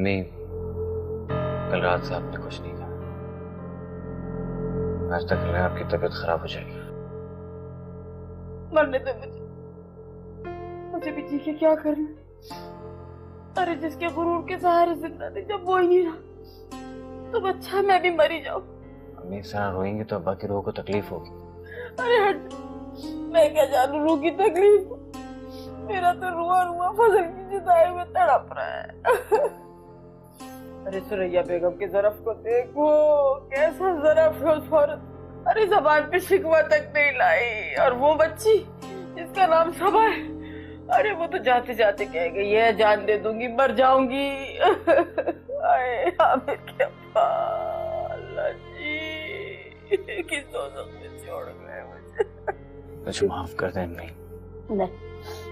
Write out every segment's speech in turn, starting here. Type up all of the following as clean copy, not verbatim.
अम्मी, कल रात से आपने कुछ नहीं कहा। आज तक में आपकी तबीयत खराब हो जाएगी। मरने दो मुझे भी जी के क्या करना। अरे जिसके गुरूर के सहारे जिंदा थी, जब वो ही रहा तो अच्छा मैं भी मरी जाऊं। अम्मी इस तरह रोएंगे तो अब्बा की रूह को तकलीफ होगी। अरे हट, मैं क्या जानू रूह की तकलीफ। मेरा तो रुआ रुआ फसल की जुदाई में तड़प रहा है। अरे सुरैया बेगम के ज़रफ को देखो, कैसा ज़रफ है उस औरत। अरे ज़बान पे शिकवा तक नहीं लाई। और वो बच्ची जिसका नाम सबा है, अरे वो तो जाते जाते कह गई है जान दे दूंगी, मर जाऊंगी। आए आमिर के अब्बा, अल्लाह जी किस दोज़ख में छोड़ गए मुझे। मुझे माफ कर दे अम्मी। नहीं,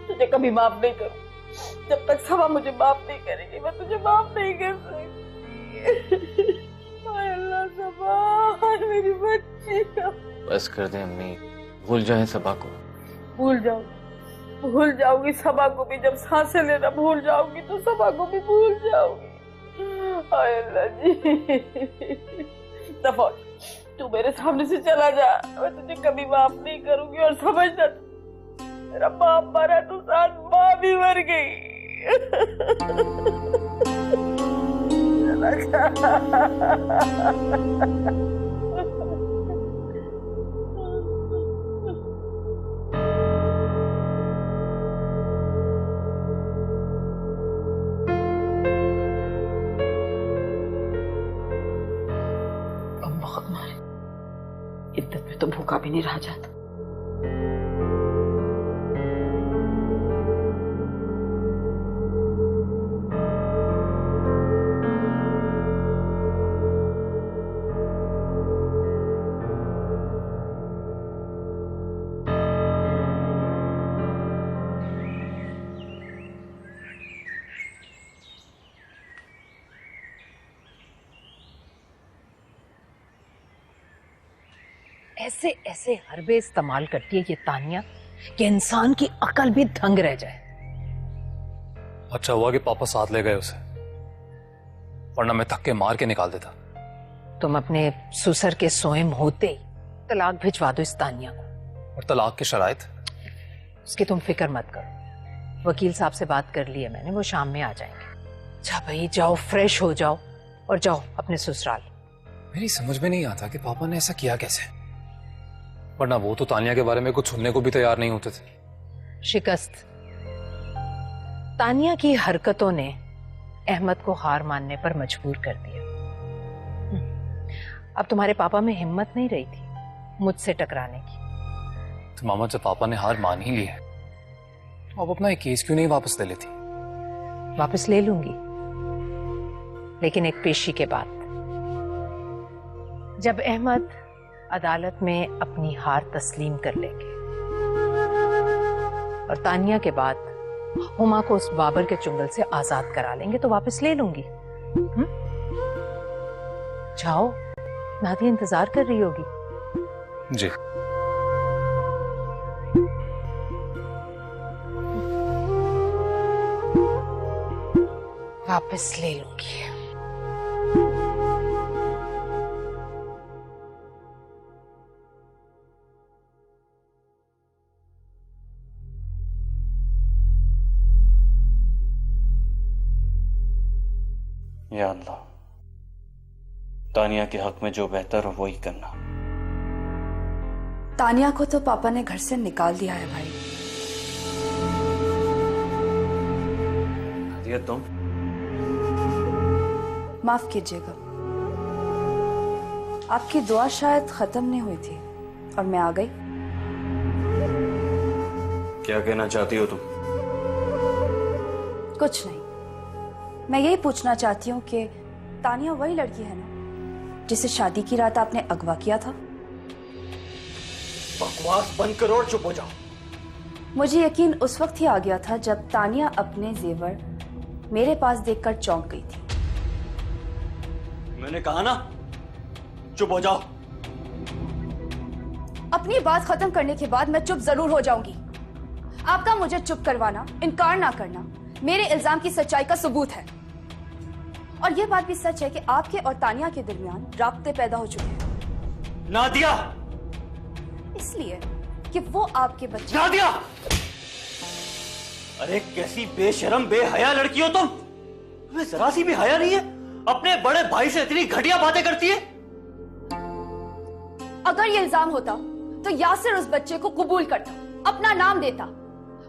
तुझे कभी माफ नहीं करूं। जब तक सबा मुझे माफ नहीं करेगी, मैं तुझे माफ नहीं कर सकती। हाय अल्लाह सबा, हाय मेरी बच्ची। बस कर दे अम्मी, भूल जाए सबा को। भूल जाऊंगी सबा को भी। जब सांसें लेना भूल जाऊंगी तो सबा को भी भूल जाऊंगी। हाय अल्लाह जी। दफा तू मेरे सामने से चला जा, मैं तुझे कभी माफ नहीं करूंगी। और समझना, मेरा बाप मरा तो साथ माँ भी मर गई। इद्दत में तो भूखा भी नहीं रहा जाता। ऐसे ऐसे हरबे इस्तेमाल करती है ये तानिया कि इंसान की अकल भी दंग रह जाए। अच्छा हुआ कि पापा साथ ले गए उसे, वरना मैं थक के मार के निकाल देता। तुम अपने सुसर के सोएम होते ही तलाक भिजवा दो इस तानिया को। और तलाक की शराइत? उसकी तुम फिक्र मत करो, वकील साहब से बात कर ली है मैंने, वो शाम में आ जाएंगे। जा भाई जाओ, फ्रेश हो जाओ और जाओ अपने ससुराल। मेरी समझ में नहीं आता कि पापा ने ऐसा किया कैसे, वरना वो तो तानिया के बारे में कुछ सुनने को भी तैयार नहीं होते थे। शिकस्त, तानिया की हरकतों ने अहमद को हार मानने पर मजबूर कर दिया। अब तुम्हारे पापा में हिम्मत नहीं रही थी मुझसे टकराने की। तो मामा जब पापा ने हार मान ही ली है तो अब अपना एक केस क्यों नहीं वापस ले लेती? वापस ले लूंगी, लेकिन एक पेशी के बाद, जब अहमद अदालत में अपनी हार तस्लीम कर लेंगे और तानिया के बाद हुमा को उस बाबर के चुंगल से आजाद करा लेंगे तो वापस ले लूंगी। जाओ, नादिया इंतजार कर रही होगी। जी। वापस ले लूंगी। या अल्लाह, तानिया के हक में जो बेहतर हो वही करना। तानिया को तो पापा ने घर से निकाल दिया है भाई। नादिया तुम? माफ कीजिएगा, आपकी दुआ शायद खत्म नहीं हुई थी और मैं आ गई। क्या कहना चाहती हो तुम? कुछ नहीं, मैं यही पूछना चाहती हूँ कि तानिया वही लड़की है ना जिसे शादी की रात आपने अगवा किया था? बकवास बंद करो और चुप हो जाओ। मुझे यकीन उस वक्त ही आ गया था जब तानिया अपने जेवर मेरे पास देखकर चौंक गई थी। मैंने कहा ना, चुप हो जाओ। अपनी बात खत्म करने के बाद मैं चुप जरूर हो जाऊंगी। आपका मुझे चुप करवाना, इनकार ना करना मेरे इल्जाम की सच्चाई का सबूत है। और ये बात भी सच है कि आपके और तानिया के दरमियान राब्ते पैदा हो चुके हैं, नादिया, इसलिए कि वो आपके बच्चे। नादिया! अरे कैसी बेशरम बेहया लड़की हो तुम। तुम्हें जरा सी भी हया नहीं है? अपने बड़े भाई से इतनी घटिया बातें करती है। अगर ये इल्जाम होता तो यासिर उस बच्चे को कबूल करता, अपना नाम देता,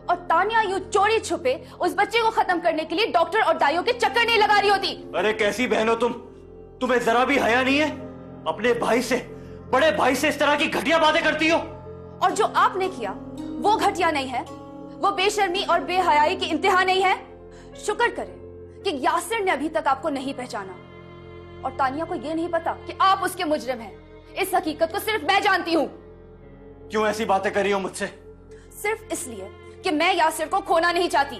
और तानिया यूं चोरी छुपे उस बच्चे को खत्म करने के लिए डॉक्टर और दाइयों के चक्कर नहीं लगा रही होती। अरे कैसी बहन हो तुम? तुम्हें जरा भी हया नहीं है? अपने भाई से, बड़े भाई से इस तरह की घटिया बातें करती हो। और जो आपने किया वो घटिया नहीं है, वो बेशर्मी और बेहयाई की इंतहा नहीं है। शुक्र करें कि यासिर ने अभी तक आपको नहीं पहचाना, और तानिया को यह नहीं पता कि आप उसके मुजरिम हैं। इस हकीकत को सिर्फ मैं जानती हूँ। क्यों ऐसी बातें कर रही हो मुझसे? सिर्फ इसलिए कि मैं यासिर को खोना नहीं चाहती।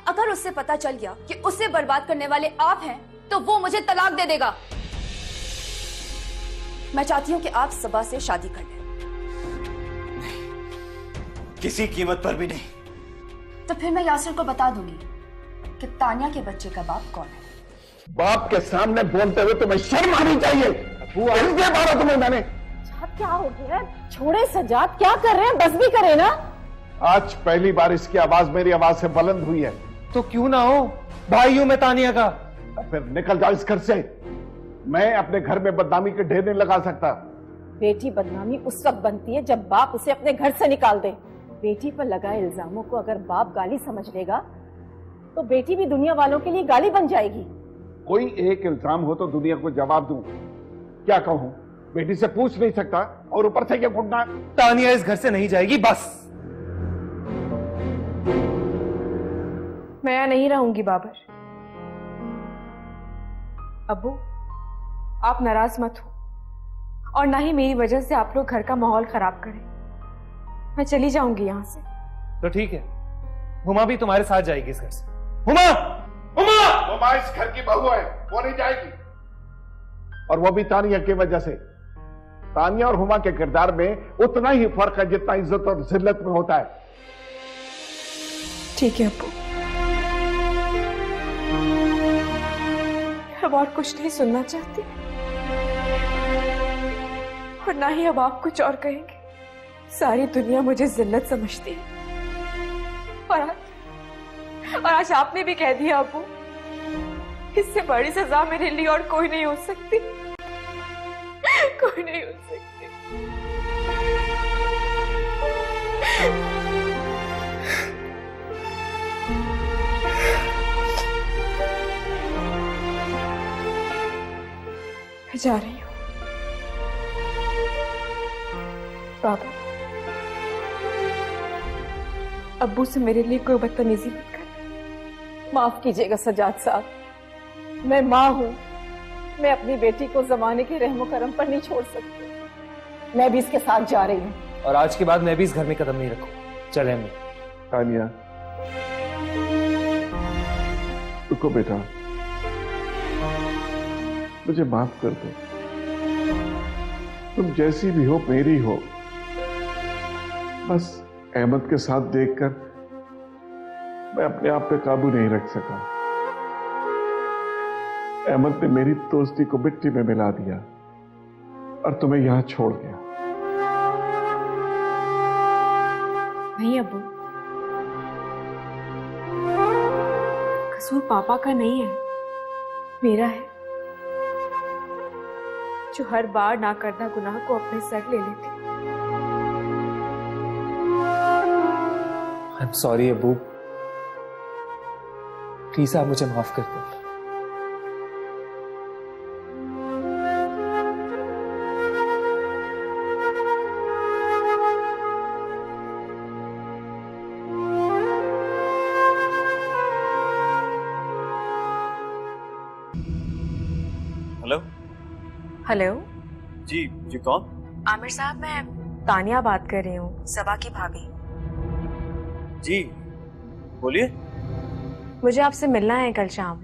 अगर उससे पता चल गया कि उसे बर्बाद करने वाले आप हैं, तो वो मुझे तलाक दे देगा। मैं चाहती हूँ कि आप सबा से शादी कर लें। किसी कीमत पर भी नहीं। तो फिर मैं यासिर को बता दूंगी कि तानिया के बच्चे का बाप कौन है। बाप के सामने बोलते हुए तुम्हें शर्म आनी चाहिए। इसलिए मारा तुम्हें मैंने। क्या हो गया? छोड़े सजाद, क्या कर रहे हैं? बस भी करे ना। आज पहली बार इसकी आवाज मेरी आवाज से बुलंद हुई है। तो क्यों ना हो, भाई हूं मैं तानिया का। फिर निकल जाओ इस घर से। मैं अपने घर में बदनामी के ढेर नहीं लगा सकता। बेटी बदनामी उस वक्त बनती है जब बाप उसे अपने घर से निकाल दे। बेटी पर लगाए इल्जामों को अगर बाप गाली समझ लेगा तो बेटी भी दुनिया वालों के लिए गाली बन जाएगी। कोई एक इल्जाम हो तो दुनिया को जवाब दूं। क्या कहूं? बेटी से पूछ नहीं सकता और ऊपर से क्या घुटना। तानिया इस घर से नहीं जाएगी, बस। मैं यहाँ नहीं रहूंगी बाबर। अब्बू, आप नाराज मत हो, और ना ही मेरी वजह से आप लोग घर का माहौल खराब करें। मैं चली जाऊंगी यहाँ से। तो ठीक है, हुमा भी तुम्हारे साथ जाएगी इस घर से। हुमा! हुमा! हुमा इस घर की बहू है, वो नहीं जाएगी। और वो भी तानिया की वजह से। तानिया और हुमा के किरदार में उतना ही फर्क है जितना इज्जत और जिल्लत में होता है। ठीक है अब्बू, अब और कुछ नहीं सुनना चाहती, और ना ही अब आप कुछ और कहेंगे। सारी दुनिया मुझे जिल्लत समझती है, और आज आपने भी कह दिया अब्बू, इससे बड़ी सजा मेरे लिए और कोई नहीं हो सकती, कोई नहीं हो सकती। मैं जा रही हूँ बाबा। अब्बू से मेरे लिए कोई बदतमीजी मत करना। माफ कीजिएगा सजाद साहब, मैं माँ हूँ। मैं अपनी बेटी को जमाने के रहमो करम पर नहीं छोड़ सकती। मैं भी इसके साथ जा रही हूँ। और आज के बाद मैं भी इस घर में कदम नहीं रखूं। चले हम। तानिया, रुको बेटा, मुझे माफ कर दो। तुम जैसी भी हो मेरी हो। बस अहमद के साथ देखकर मैं अपने आप पे काबू नहीं रख सका। अहमद ने मेरी दोस्ती को मिट्टी में मिला दिया और तुम्हें यहां छोड़ दिया। नहीं अब्बू, कसूर पापा का नहीं है, मेरा है, जो हर बार ना करदा गुनाह को अपने सर ले लेती। आई एम सॉरी अब्बू, प्लीज आप मुझे माफ कर दो। हेलो। हेलो जी जी, कौन? आमिर साहब, मैं तानिया बात कर रही हूँ, सबा की भाभी। जी बोलिए। मुझे आपसे मिलना है कल शाम।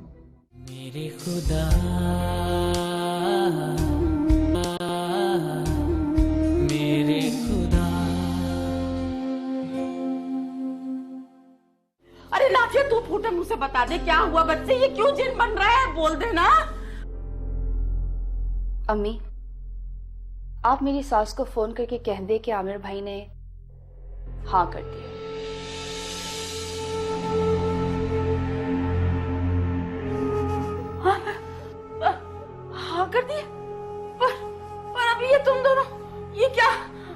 मेरे खुदा, मेरे खुदा। अरे नाजिया तू फूटे मुंह से बता दे क्या हुआ बच्चे, ये क्यों जिन बन रहा है, बोल दे ना। अम्मी, आप मेरी सास को फोन करके कह दे कि आमिर भाई ने हाँ कर दिया। हाँ कर दिए, पर अभी ये तुम दोनों ये क्या,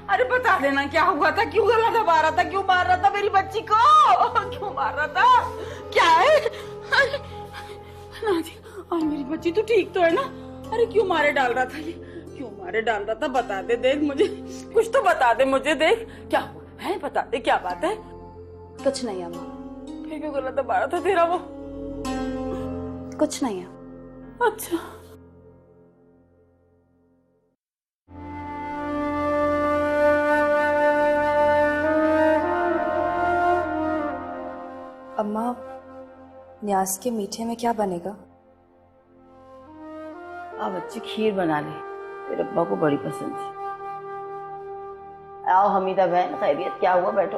अरे बता देना क्या हुआ था, क्यों गला दबा रहा था, क्यों मार रहा था मेरी बच्ची को, क्यों मार रहा था, क्या है। अरे नाजी, और मेरी बच्ची तो ठीक तो है ना, अरे क्यों मारे डाल रहा था ये, क्यों मारे डाल रहा था, बता दे, देख मुझे कुछ तो बता दे मुझे, देख क्या हुआ है, बता दे क्या बात है। कुछ नहीं अम्मा। फिर क्यों गला दबा रहा था तेरा वो। कुछ नहीं है। अच्छा अम्मा, न्याज के मीठे में क्या बनेगा? बच्ची खीर बना ले, तेरे अब्बा को बड़ी पसंद है। आओ हमीदा बहन, खैरियत, क्या हुआ, बैठो।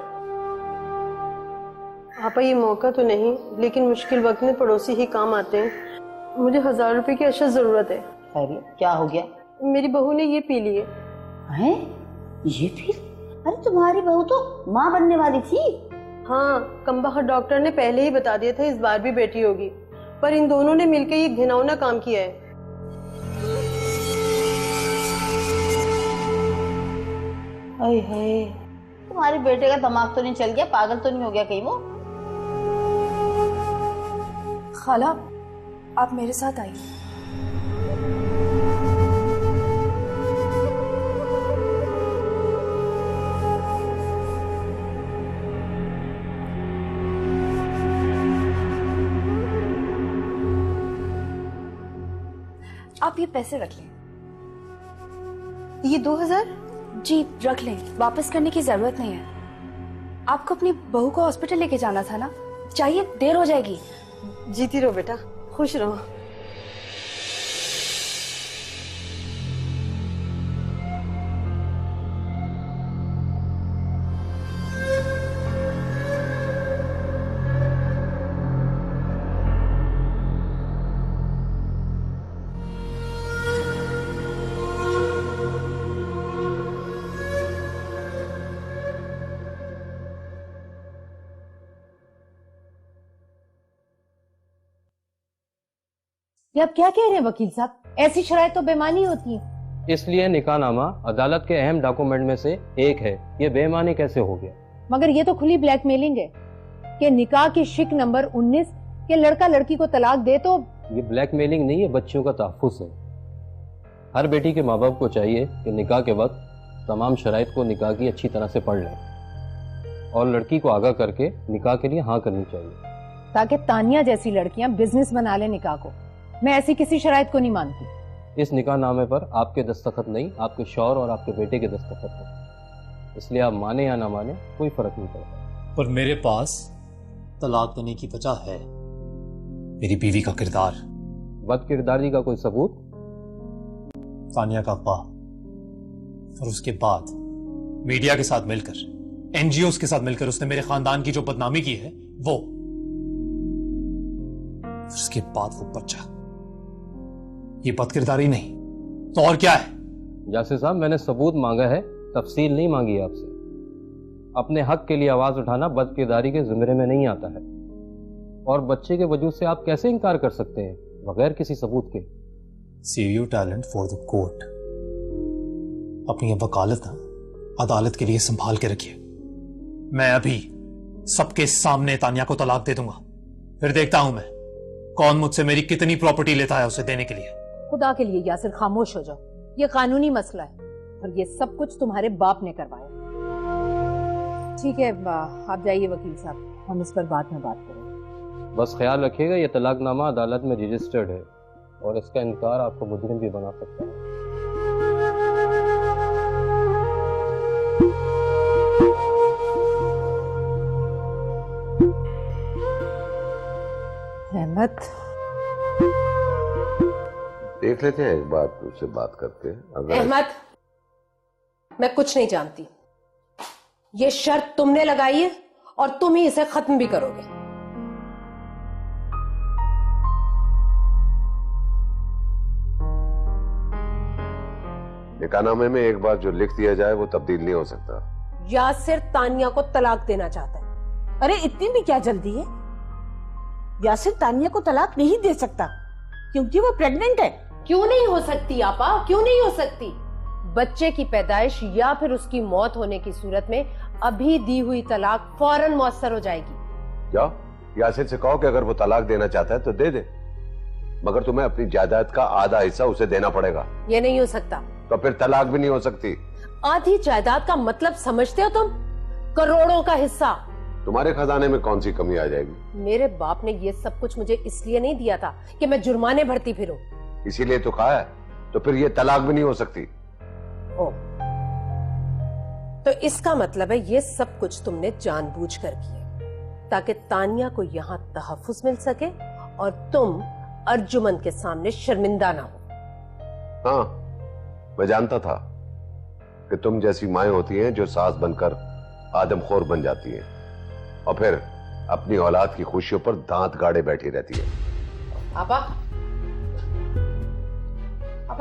आपा ये मौका तो नहीं, लेकिन मुश्किल वक्त में पड़ोसी ही काम आते हैं। मुझे 1000 रुपए की अशद जरूरत है। खैरियत, क्या हो गया? मेरी बहू ने ये पी लिए। हैं? ये पी? अरे तुम्हारी बहू तो माँ बनने वाली थी। हाँ, कमबख्त डॉक्टर ने पहले ही बता दिया था इस बार भी बेटी होगी, पर इन दोनों ने मिलकर ये घिनौना काम किया है। हाय हाय, तुम्हारे बेटे का दिमाग तो नहीं चल गया, पागल तो नहीं हो गया कहीं वो? खाला, आप मेरे साथ आइए। आप ये पैसे रख लें। ये 2000? जी रख लें, वापस करने की जरूरत नहीं है। आपको अपनी बहू को हॉस्पिटल लेके जाना था ना, चाहिए, देर हो जाएगी। जीती रहो बेटा, खुश रहो। ये आप क्या कह रहे हैं वकील साहब, ऐसी शराइत तो बेईमानी होती है। इसलिए निकाहनामा अदालत के अहम डॉक्यूमेंट में से एक है, ये बेईमानी कैसे हो गया? मगर ये तो खुली ब्लैकमेलिंग है कि निकाह की शिक नंबर 19 के लड़का लड़की को तलाक दे तो। ये ब्लैकमेलिंग नहीं है, बच्चियों का तहफ्फुज़ है। हर बेटी के माँ बाप को चाहिए कि निकाह के वक्त तमाम शराइत को निकाह की अच्छी तरह से पढ़ लें और लड़की को आगाह करके निकाह के लिए हाँ करनी चाहिए, ताकि तानिया जैसी लड़कियां बिजनेस बना ले निकाह को। मैं ऐसी किसी शराइत को नहीं मानती। इस निकाह नामे पर आपके दस्तखत नहीं, आपके शौहर और आपके बेटे के दस्तखत हैं, इसलिए आप माने या ना माने कोई फर्क नहीं पड़ता। पर मेरे पास तलाक देने की वजह है, मेरी बीवी का किरदार। बद किरदारी का कोई सबूत? तानिया का बाप, और उसके बाद मीडिया के साथ मिलकर, एनजीओ के साथ मिलकर उसने मेरे खानदान की जो बदनामी की है वो, उसके बाद वो बच्चा। ये बदकिरदारी नहीं तो और क्या है? यासिर साहब, मैंने सबूत मांगा है, तफसील नहीं मांगी है आपसे। अपने हक के लिए आवाज उठाना बदकिरदारी के जिम्मे में नहीं आता है, और बच्चे के वजूद से आप कैसे इनकार कर सकते हैं बगैर किसी सबूत के? Save your talent for the court. अपनी वकालत ना अदालत के लिए संभाल के रखिए। मैं अभी सबके सामने तानिया को तलाक दे दूंगा, फिर देखता हूं मैं कौन मुझसे मेरी कितनी प्रॉपर्टी लेता है उसे देने के लिए। खुदा के लिए यासिर खामोश हो जाओ, ये कानूनी मसला है और ये सब कुछ तुम्हारे बाप ने करवाया। ठीक है, आप जाइए वकील साहब, हम इस पर बाद में बात करेंगे। बस ख्याल रखिएगा, ये तलाकनामा अदालत में रजिस्टर्ड है और इसका इनकार आपको मुजरिम भी बना सकता है। अहमद, देख लेते हैं, एक बार उससे बात करते हैं। अहमद, मैं कुछ नहीं जानती। ये शर्त तुमने लगाई है और तुम ही इसे खत्म भी करोगे। निकाहनामे में एक बार जो लिख दिया जाए वो तब्दील नहीं हो सकता। यासिर तानिया को तलाक देना चाहता है। अरे इतनी भी क्या जल्दी है? यासिर तानिया को तलाक नहीं दे सकता क्योंकि वो प्रेग्नेंट है। क्यों नहीं हो सकती आपा, क्यों नहीं हो सकती? बच्चे की पैदाइश या फिर उसकी मौत होने की सूरत में अभी दी हुई तलाक फौरन मौसर हो जाएगी। क्या यासिर से कहो कि अगर वो तलाक देना चाहता है तो दे दे, मगर तुम्हें अपनी जायदाद का आधा हिस्सा उसे देना पड़ेगा। ये नहीं हो सकता। तो फिर तलाक भी नहीं हो सकती। आधी जायदाद का मतलब समझते हो तुम? करोड़ों का हिस्सा। तुम्हारे खजाने में कौन सी कमी आ जाएगी? मेरे बाप ने ये सब कुछ मुझे इसलिए नहीं दिया था कि मैं जुर्माने भरती फिरूं। इसीलिए तो कहा है। तो फिर ये तलाक भी नहीं हो सकती। ओ, तो इसका मतलब है ये सब कुछ तुमने जानबूझकर किया ताकि तानिया को यहाँ तहफ्फुज मिल सके और तुम अर्जुमन के सामने शर्मिंदा ना हो। हाँ, मैं जानता था कि तुम जैसी माएं होती हैं जो सास बनकर आदमखोर बन जाती हैं और फिर अपनी औलाद की खुशियों पर दांत गाड़े बैठी रहती है। आपा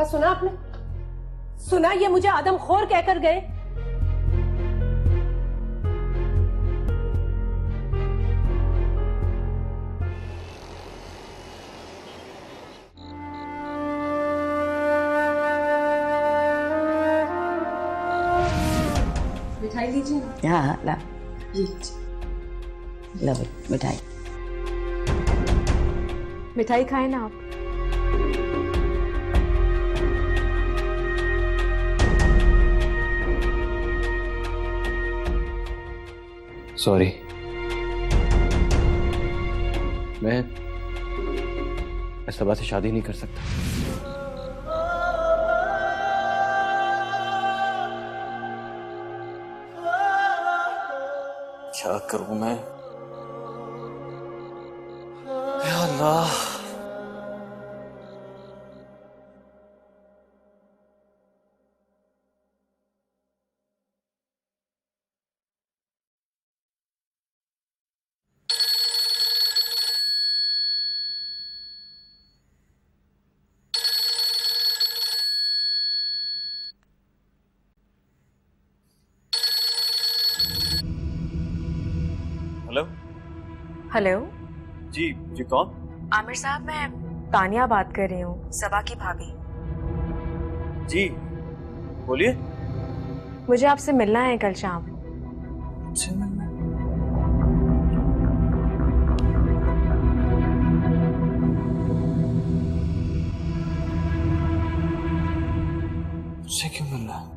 सुना आपने? सुना ये मुझे आदमखोर कहकर गए? मिठाई लीजिए। हाँ ला ये लो मिठाई। मिठाई खाए ना आप। सॉरी, मैं सबा से शादी नहीं कर सकता। क्या करूं मैं? या अल्लाह। हेलो। हेलो जी जी, कौन? आमिर साहब, मैं तानिया बात कर रही हूँ, सबा की भाभी। जी बोलिए। मुझे आपसे मिलना है कल शाम। मुझसे क्यों मिलना?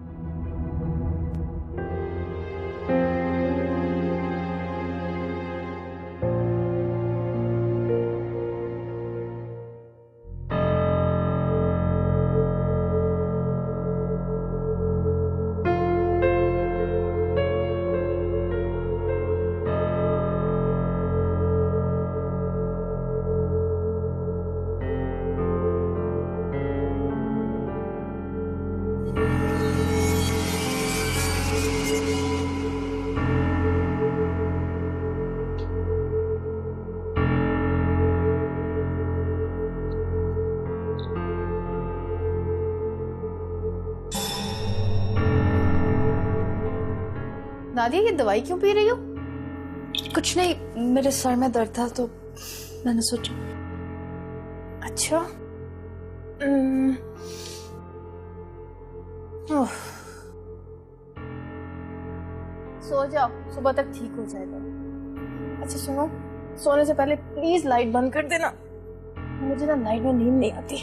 नादिया, ये दवाई क्यों पी रही हो? कुछ नहीं, मेरे सर में दर्द था तो मैंने सोचा। अच्छा। सो जाओ, सुबह तक ठीक हो जाएगा। अच्छा सुनो, सोने से पहले प्लीज लाइट बंद कर देना, मुझे ना नाइट में नींद नहीं आती।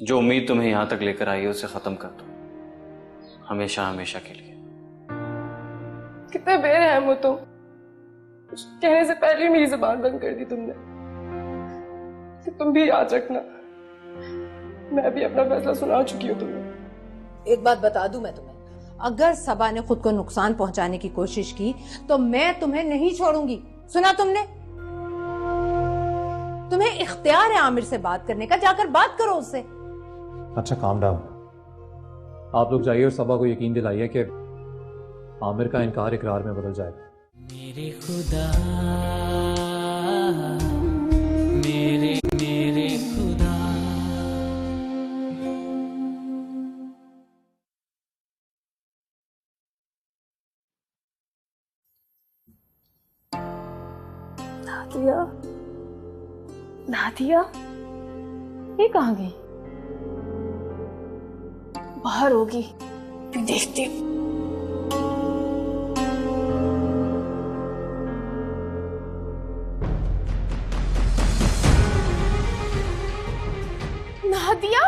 जो उम्मीद तुम्हें यहां तक लेकर आई है उसे खत्म कर दो, हमेशा हमेशा के लिए। कितने बेरहम हो तुम। कुछ कहने से पहले ही मेरी जुबान बंद कर दी तुमने। तुम भी याद रखना, मैं भी अपना फैसला सुना चुकी हूँ तुम्हें। एक बात बता दूं मैं तुम्हें, अगर सबा ने खुद को नुकसान पहुंचाने की कोशिश की तो मैं तुम्हें नहीं छोड़ूंगी। सुना तुमने? तुम्हें इख्तियार है आमिर से बात करने का, जाकर बात करो उससे। अच्छा काम डाउन, आप लोग जाइए और सबा को यकीन दिलाइए कि आमिर का इनकार इकरार में बदल जाएगा। मेरे खुदा, मेरे मेरे खुदा। नादिया, नादिया, ये कहाँ गई? बाहर होगी, मैं देखती हूँ। नादिया,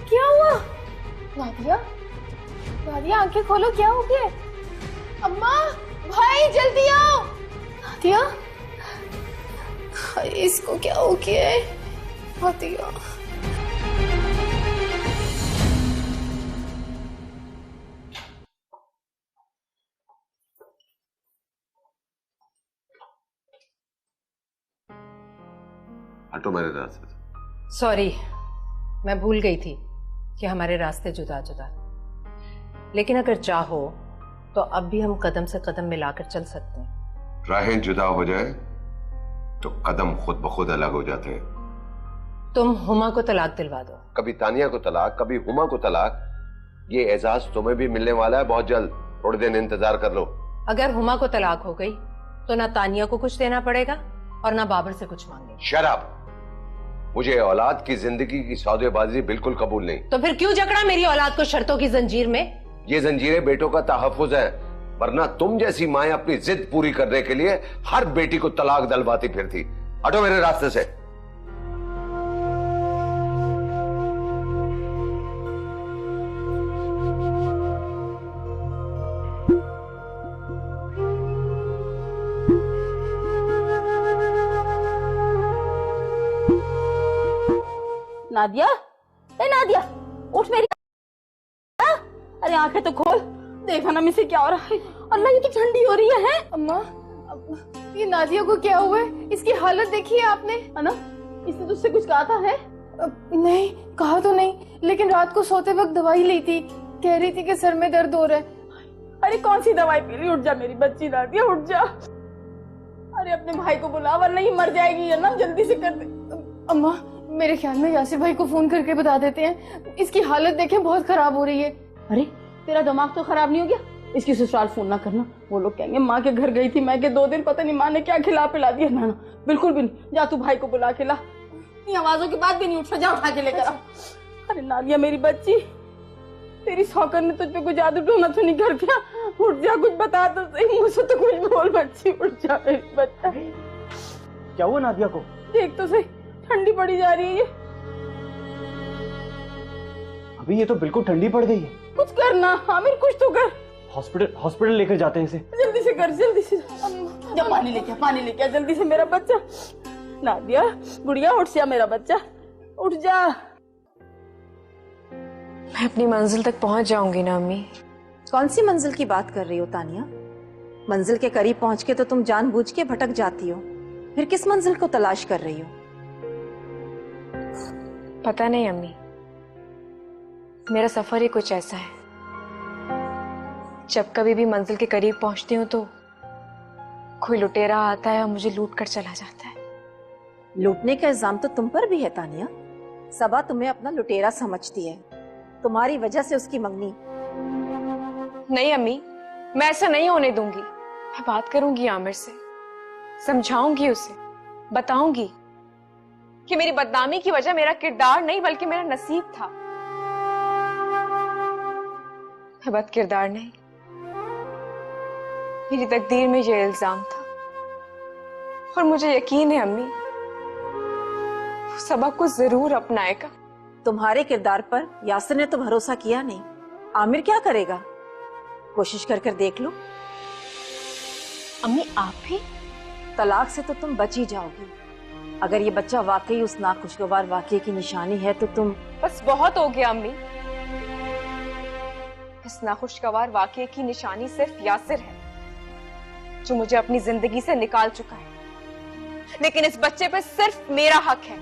क्या हुआ? नादिया, नादिया आंखें खोलो, क्या हो गया? अम्मा, भाई जल्दी आओ। नादिया, भाई इसको क्या हो गया है? नादिया, हटो मेरे रास्ते से। सॉरी, मैं भूल गई थी कि हमारे रास्ते जुदा जुदा। लेकिन अगर चाहो तो अब भी हम कदम से कदम मिलाकर चल सकते हैं। राहें जुदा हो जाए तो कदम खुद ब खुद अलग हो जाते हैं। तुम हुमा को तलाक दिलवा दो। कभी तानिया को तलाक, कभी हुमा को तलाक। ये एजाज तुम्हें भी मिलने वाला है बहुत जल्द, थोड़े दिन इंतजार कर लो। अगर हुमा को तलाक हो गई तो ना तानिया को कुछ देना पड़ेगा और ना बाबर से कुछ मांगे। शराब, मुझे औलाद की जिंदगी की सौदेबाजी बिल्कुल कबूल नहीं। तो फिर क्यों जकड़ा मेरी औलाद को शर्तों की जंजीर में? ये जंजीरें बेटों का तहफ्फुज है, वरना तुम जैसी माएं अपनी जिद पूरी करने के लिए हर बेटी को तलाक दिलवाती फिरती। हटो मेरे रास्ते से। नादिया, ए नादिया, उठ मेरी। अरे आंखें तो खोल, देखा ना मुझसे क्या हो रहा है। अल्लाह, ये तो ठंडी हो रही है। अम्मा, ये नादिया को क्या हुआ है? इसकी हालत देखी है आपने? है ना, इसने तुझसे कुछ कहा था? है नहीं, कहा तो नहीं, लेकिन रात को सोते वक्त दवाई ली थी, कह रही थी कि सर में दर्द हो रहा है। अरे कौन सी दवाई पी ली? उठ जा मेरी बच्ची नादिया, उठ जा। अरे अपने भाई को बुला, वरना ही मर जाएगी। है ना, जल्दी से कर दे। अम्मा, मेरे ख्याल में यासिर भाई को फोन करके बता देते हैं। इसकी हालत देखें, बहुत खराब हो रही है। अरे तेरा दिमाग तो खराब नहीं हो गया? इसकी ससुराल फोन ना करना, वो लोग कहेंगे माँ के घर गई थी, मैं के 2 दिन पता नहीं माँ ने क्या खिला पिला दिया। ना ना, बिल्कुल भी नहीं। जा तू भाई को बुला के ला। इतनी आवाजों के बाद भी नहीं उठा, जा उठा के लेकर आ। अरे नादिया मेरी बच्ची, तेरी सौकर ने तुझ पे कुछ जादू टोना तो नहीं कर दिया? उठ जा, कुछ बता तो सही, मुझसे तो कुछ बोल बच्ची, उठ जा मेरी बच्चा। क्या हुआ नादिया को? देख तो सही, ठंडी पड़ी जा रही है। अभी ये तो बिल्कुल ठंडी पड़ गई है। कुछ करना आमिर, कुछ तो कर। हॉस्पिटल लेकर जाते हैं इसे। जल्दी से कर, जल्दी से जा। पानी लेके आ, पानी लेके आ जल्दी से मेरा बच्चा। नादिया गुड़िया, उठ जा मेरा बच्चा, उठ जा। मैं अपनी मंजिल तक पहुंच जाऊंगी ना अम्मी? कौन सी मंजिल की बात कर रही हो तानिया? मंजिल के करीब पहुंच के तो तुम जानबूझ के भटक जाती हो, फिर किस मंजिल को तलाश कर रही हो? पता नहीं अम्मी, मेरा सफर ही कुछ ऐसा है। जब कभी भी मंजिल के करीब पहुंचती हूँ तो कोई लुटेरा आता है और मुझे लूट कर चला जाता है। लूटने का इल्जाम तो तुम पर भी है तानिया। सबा तुम्हें अपना लुटेरा समझती है, तुम्हारी वजह से उसकी मंगनी। नहीं अम्मी, मैं ऐसा नहीं होने दूंगी। मैं बात करूंगी आमिर से, समझाऊंगी उसे, बताऊंगी कि मेरी बदनामी की वजह मेरा किरदार नहीं बल्कि मेरा नसीब था। मैं बद किरदार नहीं, मेरी तकदीर में यह इल्जाम था। और मुझे यकीन है अम्मी, सबा को जरूर अपनाएगा। तुम्हारे किरदार पर यासिर ने तो भरोसा किया नहीं, आमिर क्या करेगा? कोशिश कर कर देख लो। अम्मी आप भी? तलाक से तो तुम बच ही जाओगी। अगर ये बच्चा वाकई उस नाखुशगवार वाकये की निशानी है तो तुम। बस बहुत हो गया अम्मी। इस नाखुशगवार वाकये की निशानी सिर्फ यासिर है, जो मुझे अपनी जिंदगी से निकाल चुका है। लेकिन इस बच्चे पे सिर्फ मेरा हक है,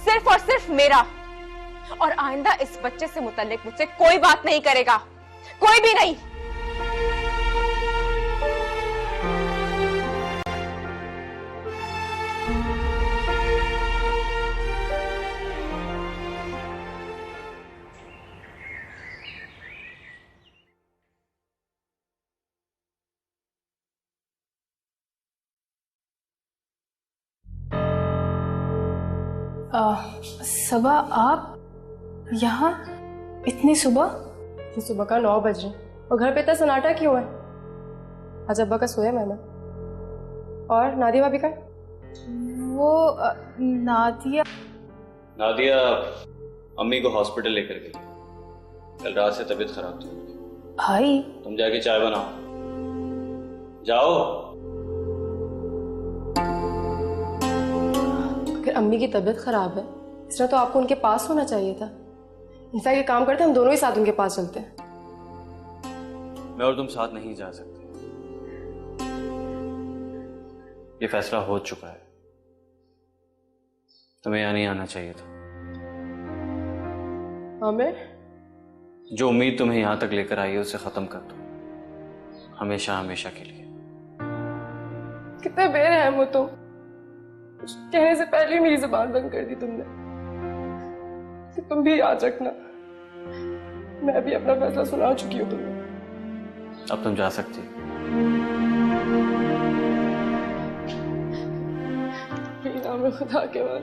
सिर्फ और सिर्फ मेरा। और आइंदा इस बच्चे से मुतल्लिक मुझसे कोई बात नहीं करेगा, कोई भी नहीं। सबा आप यहाँ इतनी सुबह? सुबह का 9 बज रहे और घर पे इतना सन्नाटा क्यों है? आज अब्बा का सोया मैंने। और नादिया भाभी का? वो नादिया अम्मी को हॉस्पिटल लेकर गई। कल रात से तबीयत खराब थी। भाई तुम जाके चाय बनाओ, जाओ। अगर अम्मी की तबीयत खराब है इस तरह तो आपको उनके पास होना चाहिए था। इंसान ये काम करते हम दोनों ही साथ उनके पास चलते हैं। मैं और तुम साथ नहीं जा सकते, ये फैसला हो चुका है। तुम्हें यहाँ नहीं आना चाहिए था। हमें जो उम्मीद तुम्हें यहां तक लेकर आई है उसे खत्म कर दो, हमेशा हमेशा के लिए। कितने बेरहम हो तुम। कुछ कहने से पहले ही मेरी जुबान बंद कर दी तुमने। कि तुम भी याद रखना, मैं भी अपना फैसला सुना चुकी हूँ तुम्हें। अब तुम जा सकती हो। नाम खुदा के बाद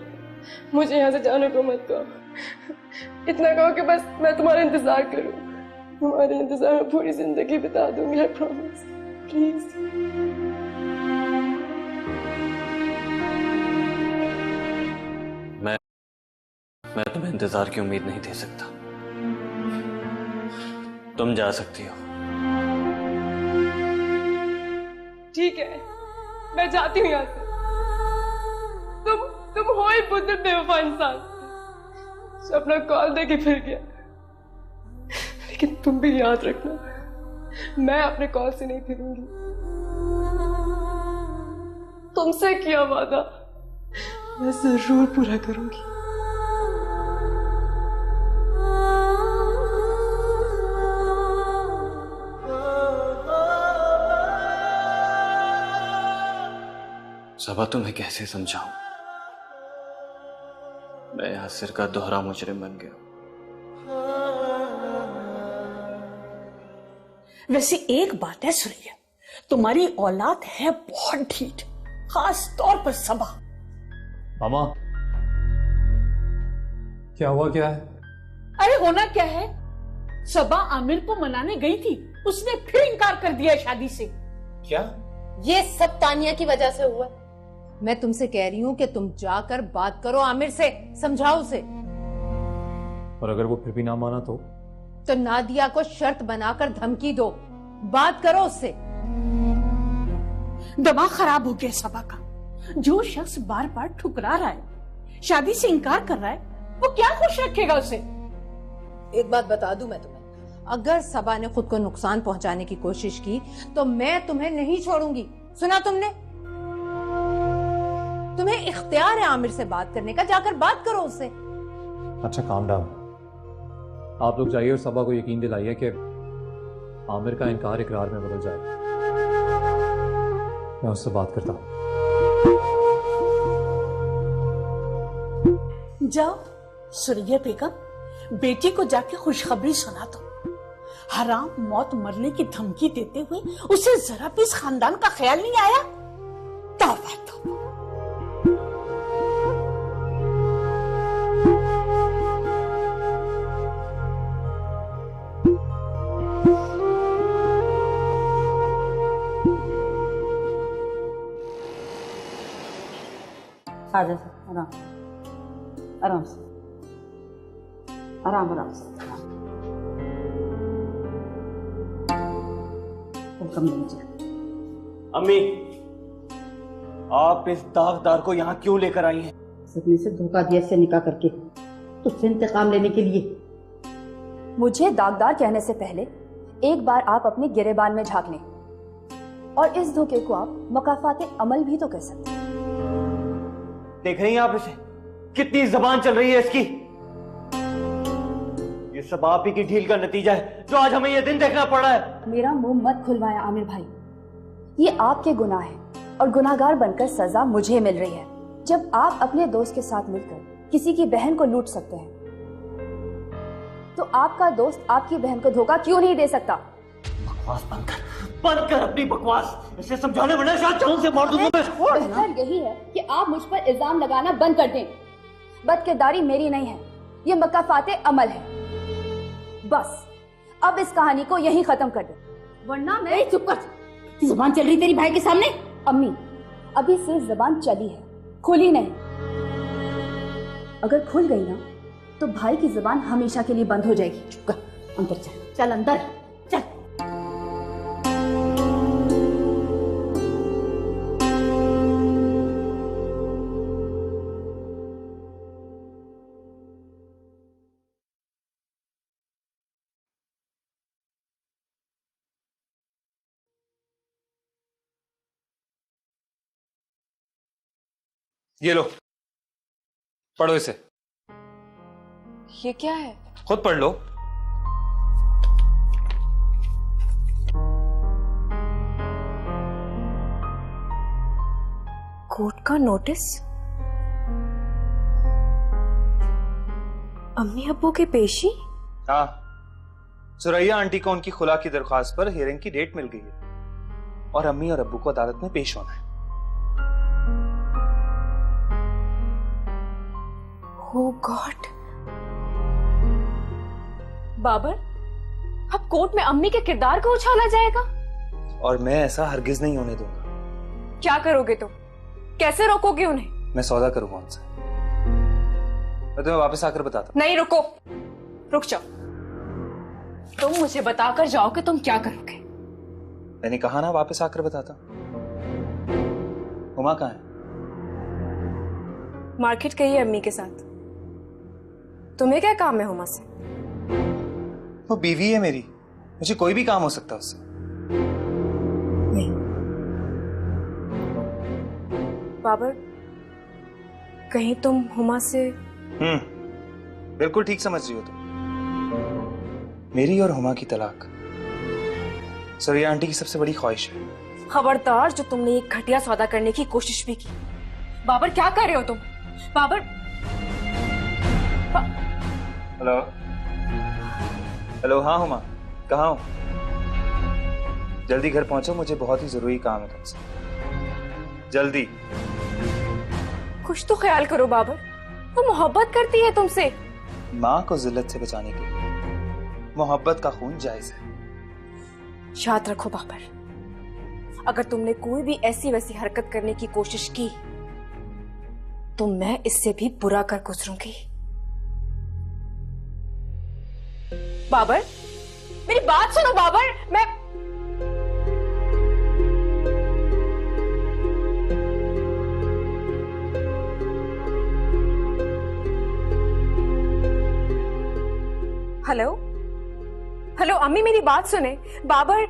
मुझे यहाँ से जाने को मत कहो। इतना कहो कि बस मैं तुम्हारा इंतजार करूं। तुम्हारे इंतजार में पूरी जिंदगी बिता दूंगी, आई प्रॉमिस। प्लीज। मैं तुम्हें इंतजार की उम्मीद नहीं दे सकता। तुम जा सकती हो। ठीक है, मैं जाती हूँ यहाँ से। तुम हो ही बुद्ध बेवफा इंसान जो अपना कॉल दे के फिर गया। लेकिन तुम भी याद रखना, मैं अपने कॉल से नहीं फिरूंगी। तुमसे किया वादा मैं जरूर पूरा करूंगी। सबा तुम्हें कैसे समझाऊं, मैं यासिर का दोहरा मुजरिम बन गया। वैसे एक बात है सुरैया, तुम्हारी औलाद है बहुत ढीठ, खास तौर पर सबा। मामा क्या हुआ, क्या है? अरे होना क्या है, सबा आमिर को मनाने गई थी, उसने फिर इनकार कर दिया शादी से। क्या? ये सब तानिया की वजह से हुआ। मैं तुमसे कह रही हूँ कि तुम जाकर बात करो आमिर से, समझाओ उसे। और अगर वो फिर भी ना माना तो नादिया को शर्त बनाकर धमकी दो, बात करो उससे। दिमाग खराब हो गया सबा का। जो शख्स बार बार ठुकरा रहा है, शादी से इनकार कर रहा है, वो क्या खुश रखेगा उसे? एक बात बता दूं मैं तुम्हें, अगर सबा ने खुद को नुकसान पहुंचाने की कोशिश की तो मैं तुम्हें नहीं छोड़ूंगी। सुना तुमने? तुम्हें इख्तियार है आमिर से बात करने का, जाकर बात करो उससे। अच्छा काम डाउन, आप लोग जाइए और सबा को यकीन दिलाइए कि आमिर का इनकार इकरार में बदल जाए। मैं उससे बात करता हूं। जाओ सुरैया बेगम, बेटी को जाके खुशखबरी सुना दो। हराम मौत मरने की धमकी देते हुए उसे जरा भी इस खानदान का ख्याल नहीं आया। तौबा तौबा। आराम से, आराम आराम से। वेलकम मुझे। अम्मी, आप इस दागदार को यहाँ क्यों लेकर आई हैं? सपने से धोखा दिया से निकाह करके, तुझसे इंतकाम लेने के लिए। मुझे दागदार कहने से पहले एक बार आप अपने गिरेबान में झांक लें, और इस धोखे को आप मकाफाते अमल भी तो कह सकते हैं। देख रही हैं आप इसे, कितनी जबान चल रही है इसकी। ये सब आप ही की ढील का नतीजा है जो आज हमें ये दिन देखना पड़ा है। मेरा मुंह मत खुलवाया आमिर भाई, ये आपके गुनाह है और गुनाहगार बनकर सजा मुझे मिल रही है। जब आप अपने दोस्त के साथ मिलकर किसी की बहन को लूट सकते हैं, तो आपका दोस्त आपकी बहन को धोखा क्यों नहीं दे सकता? बकवास बंद कर अपनी बकवास। इसे समझाने में शायद जान से मार दूंगा मैं। बेहतर यही है कि आप मुझ पर इल्जाम लगाना बंद कर दें। बदकिरदारी मेरी नहीं है, ये मकाफाते अमल है। बस अब इस कहानी को यहीं खत्म कर दे, वरना मैं। चुप कर, जुबान चल रही तेरी भाई के सामने। अम्मी, अभी सिर्फ जबान चली है, खुली नहीं। अगर खुल गई ना तो भाई की जुबान हमेशा के लिए बंद हो जाएगी। चुप कर, अंदर चल, चल अंदर चल। ये लो, पढ़ो इसे। ये क्या है? खुद पढ़ लो। कोर्ट का नोटिस? अम्मी अब्बू की पेशी? हाँ, सुरैया आंटी को उनकी खुला की दरख्वास्त पर हियरिंग की डेट मिल गई है और अम्मी और अब्बू को अदालत में पेश होना है। Oh God! बाबर, अब कोर्ट में अम्मी के किरदार को उछाला जाएगा और मैं ऐसा हरगिज नहीं होने दूंगा। क्या करोगे तुम? कैसे रोकोगे उन्हें? मैं सौदा करूंगा उनसे। मैं तुम्हें वापस आकर बताता हूं। नहीं, रुको, रुक जाओ। तुम मुझे बताकर जाओ कि तुम क्या करोगे। मैंने कहा ना वापस आकर बताता हूं। हुमा कहाँ है? मार्केट गई है अम्मी के साथ। तुम्हें क्या काम है हुमा से? वो बीवी है मेरी, मुझे कोई भी काम हो सकता है उससे। नहीं बाबर, कहीं तुम हुमा से? बिल्कुल ठीक समझ रही हो तुम। मेरी और हुमा की तलाक सुरैया आंटी की सबसे बड़ी ख्वाहिश है। खबरदार, जो तुमने एक घटिया सौदा करने की कोशिश भी की। बाबर, क्या कर रहे हो तुम? बाबर। हेलो हेलो, हाँ हुमा, कहाँ हो? जल्दी घर पहुंचो, मुझे बहुत ही जरूरी काम है तुमसे। जल्दी। कुछ तो ख्याल करो बाबर, वो मोहब्बत करती है तुमसे। माँ को जिल्लत से बचाने के लिए मोहब्बत का खून जायज है। याद रखो बाबर, अगर तुमने कोई भी ऐसी वैसी हरकत करने की कोशिश की तो मैं इससे भी बुरा कर गुजरूंगी। बाबर, मेरी बात सुनो बाबर। मैं हेलो हेलो अम्मी, मेरी बात सुने। बाबर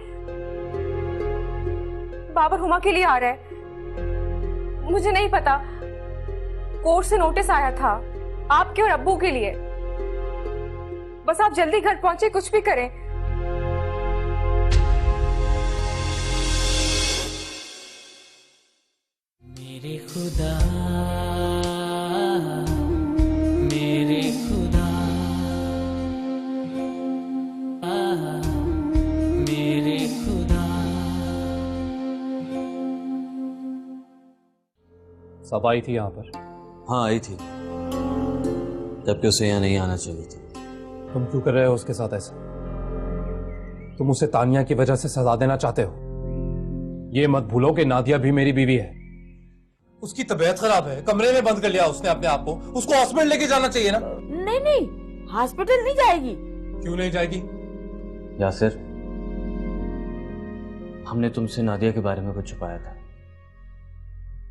बाबर हुमा के लिए आ रहा है। मुझे नहीं पता, कोर्ट से नोटिस आया था आपके और अब्बू के लिए। बस आप जल्दी घर पहुंचे, कुछ भी करें। मेरे खुदा, मेरे खुदा, मेरे खुदा। सब आई थी यहाँ पर? हाँ आई थी, जबकि उसे यहाँ नहीं आना चाहिए था। तुम क्यों कर रहे हो उसके साथ ऐसा? तुम उसे तानिया की वजह से सजा देना चाहते हो। ये मत भूलो कि नादिया भी मेरी बीवी है। उसकी तबीयत खराब है, कमरे में बंद कर लिया उसने अपने आप को, उसको हॉस्पिटल लेके जाना चाहिए ना। नहीं नहीं, हॉस्पिटल नहीं जाएगी। क्यों नहीं जाएगी? यासिर, हमने तुमसे नादिया के बारे में कुछ छुपाया था।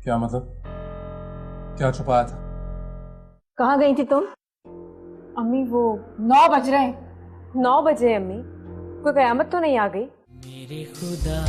क्या मतलब? क्या छुपाया था? कहाँ गई थी तुम? अम्मी वो 9 बज रहे हैं। 9 बजे अम्मी, कोई कयामत तो नहीं आ गई? मेरे खुदा